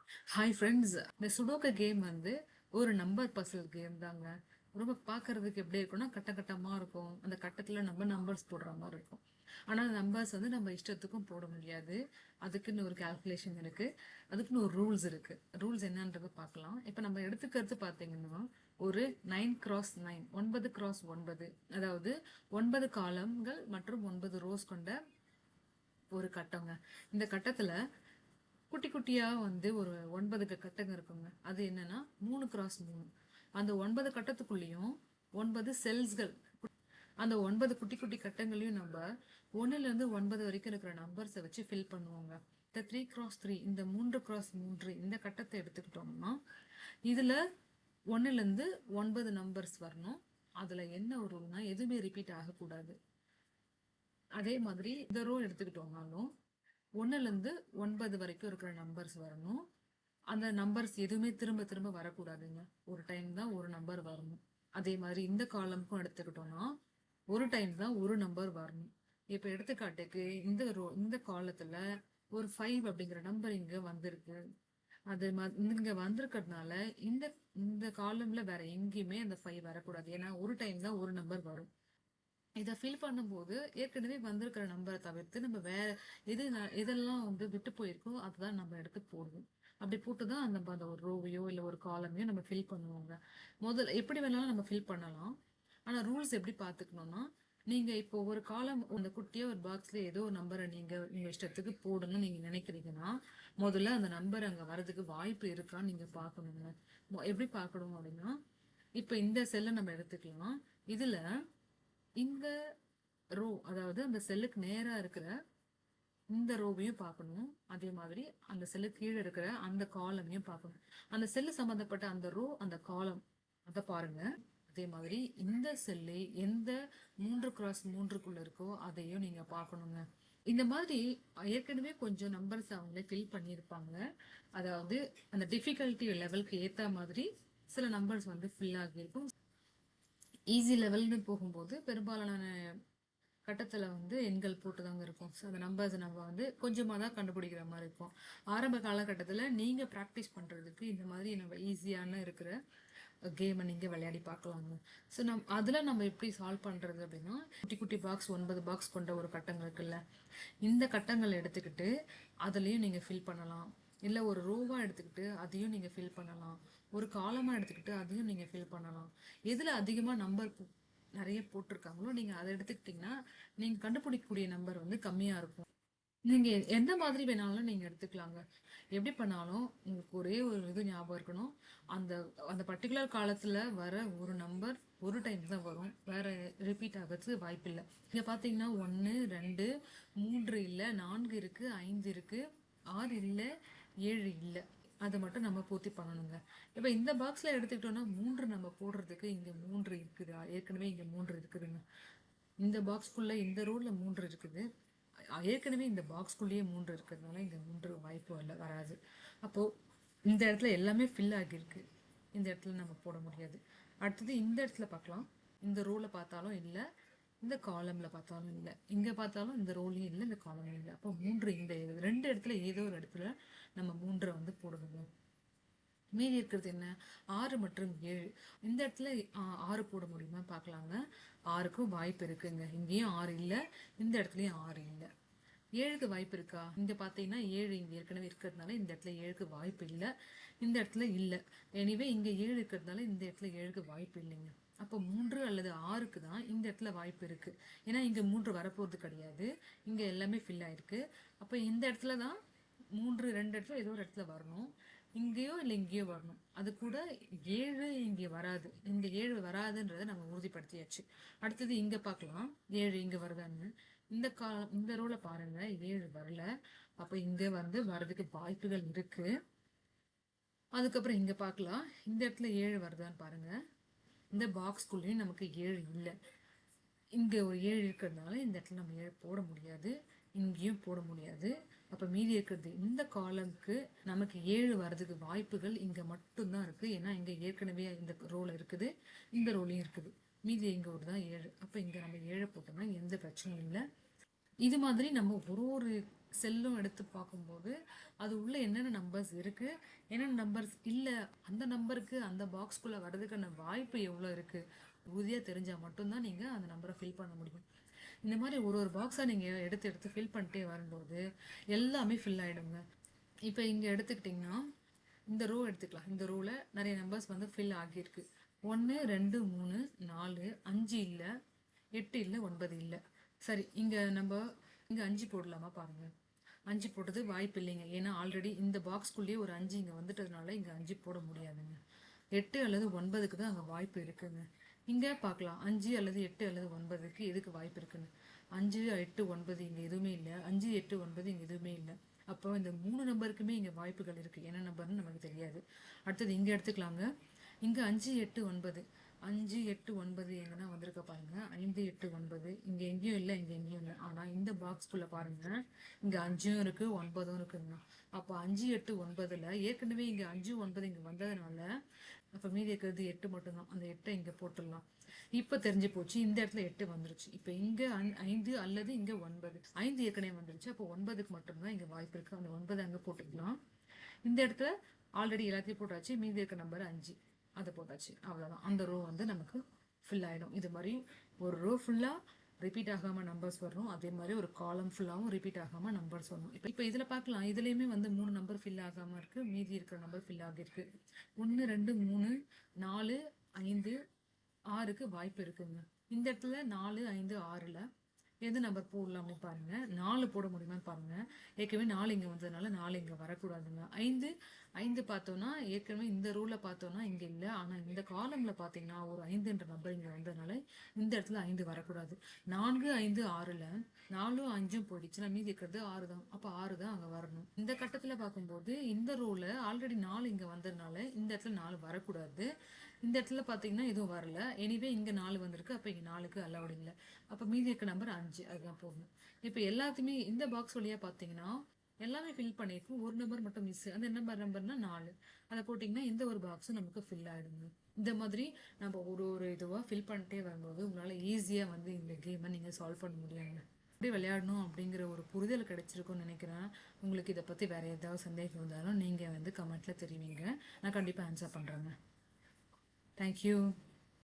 Hi friends, இந்த sudoku game வந்து ஒரு நம்பர் பசில் கேம் தாங்க. ரொம்ப பார்க்கறதுக்கு எப்படி இருக்கும்னா கட்ட கட்டமா இருக்கும். அந்த கட்டத்துல நம்ம நம்பர்ஸ் போடுற மாதிரி இருக்கும். ஆனா நம்பர்ஸ் வந்து நம்ம இஷ்டத்துக்கும் போட முடியாது. அதுக்குன்னு ஒரு கால்குலேஷன் இருக்கு. அதுக்குன்னு ஒரு ரூல்ஸ் இருக்கு. ரூல்ஸ் என்னன்றதை பார்க்கலாம். இப்போ நம்ம எடுத்துக்கிறது பார்த்தீங்கன்னா ஒரு 9x9 9x9, அதாவது 9 காலம்கள் மற்றும் 9 ரோஸ் கொண்ட ஒரு கட்டங்க. இந்த கட்டத்துல குட்டி குட்டியா வந்து ஒரு 9 கட்டங்க இருக்குங்க. அது என்னன்னா 3x3. அந்த 9 கட்டத்துக்குள்ளேயும் 9 செல்ஸ்கள். அந்த 9 குட்டி குட்டி கட்டங்களையும் நம்ம 1ல இருந்து 9 வரைக்கும் இருக்கிற நம்பர்ஸை வச்சு ஃபில் பண்ணுவோங்க. இந்த 3x3, இந்த 3x3 இந்த கட்டத்தை எடுத்துக்கிட்டோம்னா இதுல 1ல இருந்து 9 நம்பர்ஸ் வரணும். அதுல என்ன ஒரு ரூல்னா எதுவுமே ரிப்பீட் ஆகக்கூடாது. அதே மாதிரி இந்த ரோ எடுத்துக்கிட்டோம்னாலும் 1ல இருந்து 9 வரைக்கும் இருக்கிற நம்பர்ஸ் வரணும். அந்த நம்பர்ஸ் எதுவுமே திரும்ப திரும்ப வரக்கூடாதுங்க. ஒரு டைம் தான் ஒரு நம்பர் வரணும். அதே மாதிரி இந்த காலம்க்கும் எடுத்துக்கிட்டோம்னா ஒரு டைம் தான் ஒரு நம்பர் வரணும். இப்ப எடுத்துக்காட்டுக்கு இந்த காலத்துல ஒரு 5 அப்படிங்கிற நம்பர் இங்க வந்திருக்கு. அது இங்க வந்திருக்கிறதுனால இந்த இந்த காலம்ல வேற எங்கேயுமே அந்த 5 வரக்கூடாது. ஏன்னா ஒரு டைம் தான் ஒரு நம்பர் வரும். இதை ஃபில் பண்ணும்போது ஏற்கனவே வந்திருக்கிற நம்பரை தவிர்த்து நம்ம வேற எதெல்லாம் வந்து விட்டு போயிருக்கோ அதுதான் நம்ம எடுத்து போடுவோம். அப்படி போட்டு தான் அந்த ஒரு ரோவையோ இல்லை ஒரு காலமையோ நம்ம ஃபில் பண்ணுவோங்க. முதல்ல எப்படி வேணாலும் நம்ம ஃபில் பண்ணலாம். ஆனால் ரூல்ஸ் எப்படி பார்த்துக்கணும்னா, நீங்க இப்போ ஒரு காலம் அந்த குட்டியா ஒரு பாக்ஸ்ல ஏதோ ஒரு நம்பரை நீங்க உங்க இஷ்டத்துக்கு போடணும்னு நீங்க நினைக்கிறீங்கன்னா முதல்ல அந்த நம்பர் அங்க வரதுக்கு வாய்ப்பு இருக்கான்னு நீங்க பார்க்கணுங்க. எப்படி பார்க்கணும் அப்படின்னா, இப்போ இந்த செல்லை நம்ம எடுத்துக்கலாம். இதுல இந்த ரோ, அதாவது அந்த செல்லுக்கு நேரா இருக்கிற இந்த ரோவையும் பார்க்கணும். அதே மாதிரி அந்த செல்லுக்கு கீழே இருக்கிற அந்த காலமையும் பார்க்கணும். அந்த செல்லு சம்பந்தப்பட்ட அந்த ரோ அந்த காலம் அதை பாருங்க. அதே மாதிரி இந்த செல்லு எந்த 3x3க்குள்ள இருக்கோ அதையும் நீங்க பார்க்கணுங்க. இந்த மாதிரி ஏற்கனவே கொஞ்சம் நம்பர்ஸ் அவங்களே ஃபில் பண்ணியிருப்பாங்க. அதாவது அந்த டிஃபிகல்ட்டி லெவலுக்கு ஏத்த மாதிரி சில நம்பர்ஸ் வந்து ஃபில் ஆகியிருக்கும். ஈஸி லெவல்னு போகும்போது பெரும்பாலான கட்டத்துல வந்து எண்கள் போட்டுதாங்க இருக்கும். ஸோ அந்த நம்பர்ஸ் நம்ம வந்து கொஞ்சமா தான் கண்டுபிடிக்கிற மாதிரி இருக்கும். ஆரம்ப காலகட்டத்துல நீங்க ப்ராக்டிஸ் பண்றதுக்கு இந்த மாதிரி நம்ம ஈஸியான இருக்கிற கேமை நீங்க விளையாடி பார்க்கலாங்க. ஸோ அதுல நம்ம எப்படி சால்வ் பண்றது அப்படின்னா, குட்டி குட்டி பாக்ஸ் 9 பாக்ஸ் கொண்ட ஒரு கட்டங்கள் இருக்குல்ல, இந்த கட்டங்கள் எடுத்துக்கிட்டு அதுலயும் நீங்க ஃபில் பண்ணலாம். இல்ல ஒரு ரோவா எடுத்துக்கிட்டு அதையும் நீங்க ஃபில் பண்ணலாம். ஒரு காலமா எடுத்துக்கிட்டு அதையும் நீங்க ஃபில் பண்ணலாம். எதுல அதிகமா நம்பர் நிறைய போட்டிருக்காங்களோ நீங்க அதை எடுத்துக்கிட்டீங்கன்னா நீங்க கண்டுபிடிக்கக்கூடிய நம்பர் வந்து கம்மியா இருக்கும். நீங்க எந்த மாதிரி வேணாலும் நீங்க எடுத்துக்கலாங்க. எப்படி பண்ணாலும் உங்களுக்கு ஒரே ஒரு இது ஞாபகம் இருக்கணும். அந்த அந்த பர்டிகுலர் காலத்துல வர ஒரு நம்பர் ஒரு டைம் தான் வரும். வேற ரிப்பீட் ஆகிறதுக்கு வாய்ப்பு இல்லை. இங்க பாத்தீங்கன்னா 1, 2, 3 இல்ல, 4 இருக்கு, 5 இருக்கு, 6 இல்ல, 7 இல்ல. அதை மட்டும் நம்ம பூர்த்தி பண்ணணுங்க. இப்ப இந்த பாக்ஸ்ல எடுத்துக்கிட்டோம்னா 3 நம்ம போடுறதுக்கு இங்க 3 இருக்குதா? ஏற்கனவே இங்க 3 இருக்குதுங்க. இந்த பாக்ஸ்க்குள்ள இந்த ரோல 3 இருக்குது. ஏற்கனவே இந்த பாக்ஸ்குள்ளேயே 3 இருக்கிறதுனால இந்த 3 வாய்ப்பு வராது. அப்போ இந்த இடத்துல எல்லாமே ஃபில் ஆகியிருக்கு. இந்த இடத்துல நம்ம போட முடியாது. அடுத்தது இந்த இடத்துல பார்க்கலாம். இந்த ரோல பார்த்தாலும் இல்லை, இந்த காலம்ல பார்த்தாலும் இல்லை, இங்க பார்த்தாலும் இந்த ரோலையும் இல்லை, இந்த காலம்லையும் இல்லை. அப்போ 3 இந்த 2 இடத்துல ஏதோ ஒரு இடத்துல நம்ம 3 வந்து போடணும். மீதி இருக்கிறது என்ன? 6 மற்றும் 7. இந்த இடத்துல 6 போட முடியுமா பார்க்கலாங்க. 6க்கும் வாய்ப்பு இருக்குங்க. இங்கேயும் 6 இல்லை, இந்த இடத்துலயும் 6 இல்லை. 7க்கு வாய்ப்பு இருக்கா? இங்க பாத்தீங்கன்னா 7 இங்க ஏற்கனவே இருக்கிறதுனால இந்த இடத்துல 7க்கு வாய்ப்பு இல்லை, இந்த இடத்துல இல்லை. எனிவே இங்க 7 இருக்கிறதுனால இந்த இடத்துல 7க்கு வாய்ப்பு இல்லைங்க. அப்போ 3 அல்லது 6க்கு தான் இந்த இடத்துல வாய்ப்பு இருக்கு. ஏன்னா இங்க 3 வரப்போறது கிடையாது, இங்க எல்லாமே ஃபில் ஆயிருக்கு. அப்போ இந்த இடத்துல தான் 3, 2 இடத்துல ஏதோ ஒரு இடத்துல வரணும். இங்கேயோ இல்லை இங்கேயோ வரணும். அது கூட 7 இங்கே வராது. இந்த 7 வராதுன்றதை நம்ம உறுதிப்படுத்தியாச்சு. அடுத்தது இங்க பார்க்கலாம், 7 இங்க வருதான்னு. இந்த ரோல பாருங்க, 7 வரல. அப்ப இங்க வந்து வர்றதுக்கு வாய்ப்புகள் இருக்கு. அதுக்கப்புறம் இங்க பார்க்கலாம், இந்த இடத்துல 7 வருதான்னு பாருங்க. இந்த பாக்ஸ்குள்ளேயும் நமக்கு 7 இல்லை. இங்க ஒரு 7 இருக்கிறதுனால இந்த இடத்துல நம்ம 7 போட முடியாது, இங்கேயும் போட முடியாது. அப்ப மீதி இருக்கிறது இந்த காலம்க்கு நமக்கு 7 வர்றதுக்கு வாய்ப்புகள் இங்க மட்டும்தான் இருக்கு. ஏன்னா இங்க ஏற்கனவே இந்த ரோல இருக்குது, இந்த ரோலையும் இருக்குது. மீதி இங்க ஒரு தான் 7. அப்ப இங்க நம்ம 7 போட்டோம்னா எந்த பிரச்சனையும் இல்லை. இது மாதிரி நம்ம ஒரு ஒரு செல்லும் எடுத்து பார்க்கும்போது அது உள்ள என்னென்ன நம்பர்ஸ் இருக்கு, என்னென்ன நம்பர்ஸ் இல்லை, அந்த நம்பருக்கு அந்த பாக்ஸ்குள்ளே வர்றதுக்கான வாய்ப்பு எவ்வளோ இருக்கு உறுதியாக தெரிஞ்சால் மட்டும்தான் நீங்கள் அந்த நம்பரை ஃபில் பண்ண முடியும். இந்த மாதிரி ஒரு ஒரு பாக்ஸாக நீங்கள் எடுத்து எடுத்து ஃபில் பண்ணிட்டே வரும்போது எல்லாமே ஃபில் ஆகிடுங்க. இப்போ இங்கே எடுத்துக்கிட்டிங்கன்னா இந்த ரோ எடுத்துக்கலாம். இந்த ரோவில் நிறைய நம்பர்ஸ் வந்து ஃபில் ஆகியிருக்கு. 1 2 3 4 5 இல்லை, 8 இல்லை, 9 இல்லை. சரி, இங்கே நம்ம இங்கே 5 போடலாமா பாருங்கள். 5 போட்டது வாய்ப்பு இல்லைங்க. ஏன்னா ஆல்ரெடி இந்த பாக்ஸ்குள்ளேயே ஒரு 5 இங்கே வந்துட்டதுனால இங்கே 5 போட முடியாதுங்க. 8 அல்லது 9க்கு தான் அங்கே வாய்ப்பு இருக்குங்க. இங்கே பார்க்கலாம் 5 அல்லது 8 அல்லது 9க்கு எதுக்கு வாய்ப்பு இருக்குன்னு. 5 8 9 இங்கே எதுவுமே இல்லை, 5 8 9 இங்கே எதுவுமே இல்லை. அப்போ இந்த 3 நம்பருக்குமே இங்கே வாய்ப்புகள் இருக்குது. என்ன நம்பர்னு நமக்கு தெரியாது. அடுத்தது இங்கே எடுத்துக்கலாங்க. இங்கே 5 8 9 5 8 9 எங்கன்னா வந்திருக்க பாருங்க. 5 8 9 இங்கே எங்கேயும் இல்லை, இங்கே எங்கேயும் இல்லை. ஆனால் இந்த பாக்ஸ்குள்ளே பாருங்க, இங்கே 5ம் இருக்குது 9ம் இருக்குதுங்க. அப்போ 5 8 9ல் ஏற்கனவே இங்கே 5 9 இங்கே வந்ததுனால அப்போ மீதி இருக்கிறது 8 மட்டும்தான். அந்த 8 இங்கே போட்டுடலாம். இப்போ தெரிஞ்சு போச்சு, இந்த இடத்துல 8 வந்துருச்சு. இப்போ இங்கே 5 அல்லது இங்கே 9. 5 ஏற்கனவே வந்துருச்சு, அப்போ 9க்கு மட்டும்தான் இங்கே வாய்ப்பு இருக்குது. அந்த 9 அங்கே போட்டுக்கலாம். இந்த இடத்துல ஆல்ரெடி எல்லாத்தையும் போட்டாச்சு, மீதி இருக்க நம்பர் 5 அதை போட்டாச்சு. அவ்வளோதான், அந்த ரோ வந்து நமக்கு ஃபில் ஆகிடும். இது மாதிரி ஒரு ரோ ஃபுல்லாக ரிப்பீட் ஆகாமல் நம்பர்ஸ் வரும், அதே மாதிரி ஒரு காலம் ஃபுல்லாகவும் ரிப்பீட் ஆகாமல் நம்பர்ஸ் வரும். இப்போ இதில் பார்க்கலாம், இதுலேயுமே வந்து 3 நம்பர் ஃபில் ஆகாமல் இருக்குது, மீதி இருக்கிற நம்பர் ஃபில் ஆகியிருக்கு. 1 2 3 4 5 6க்கு வாய்ப்பு இருக்குங்க. இந்த இடத்துல 4 5 6ல் எந்த நம்பர் போடலாம்னு பாருங்க. 4 போட முடியுமான்னு பாருங்க. ஏற்கனவே 4 இங்கே வந்ததுனால 4 இங்கே வரக்கூடாதுங்க. 5 5 பார்த்தோன்னா ஏற்கனவே இந்த ரூலில் பார்த்தோன்னா இங்கே இல்லை, ஆனால் இந்த காலமில் பார்த்தீங்கன்னா ஒரு 5ன்ற நம்பர் இங்கே வந்ததுனால இந்த இடத்துல 5 வரக்கூடாது. 4 5 6ல் 4ம் 5ம் போயிடுச்சுன்னா மீதி இருக்கிறது 6 தான். அப்போ 6 தான் அங்கே வரணும். இந்த கட்டத்தில் பார்க்கும்போது இந்த ரோவில் ஆல்ரெடி 4 இங்கே வந்ததுனால இந்த இடத்துல 4 வரக்கூடாது. இந்த இடத்துல பார்த்தீங்கன்னா எதுவும் வரல. எனிவே இங்கே 4 வந்திருக்கு, அப்போ இங்கே 4க்கு அலவுட் இல்லை. அப்போ மீதி இருக்க நம்பர் 5, அதுதான் போடணும். இப்போ எல்லாத்தையுமே இந்த பாக்ஸ் வழியாக பார்த்தீங்கன்னா எல்லாமே ஃபில் பண்ணியிருக்கும், ஒரு நம்பர் மட்டும் மிஸ். அந்த நம்பர்னா 4, அதை போட்டிங்கன்னா இந்த ஒரு பாக்ஸும் நமக்கு ஃபில் ஆகிடுங்க. இந்த மாதிரி நம்ம ஒரு ஒரு இதுவாக ஃபில் பண்ணிட்டே வரும்போது உங்களால் ஈஸியாக வந்து இந்த கேமை நீங்கள் சால்வ் பண்ண முடியாங்க. எப்படி விளையாடணும் அப்படிங்கிற ஒரு புரிதல் கிடைச்சிருக்கும்னு நினைக்கிறேன். உங்களுக்கு இதை பற்றி வேறு ஏதாவது சந்தேகம் இருந்தாலும் நீங்கள் வந்து கமெண்ட்டில் தெரிவிங்க, நான் கண்டிப்பாக ஆன்சர் பண்ணுறேங்க. Thank you.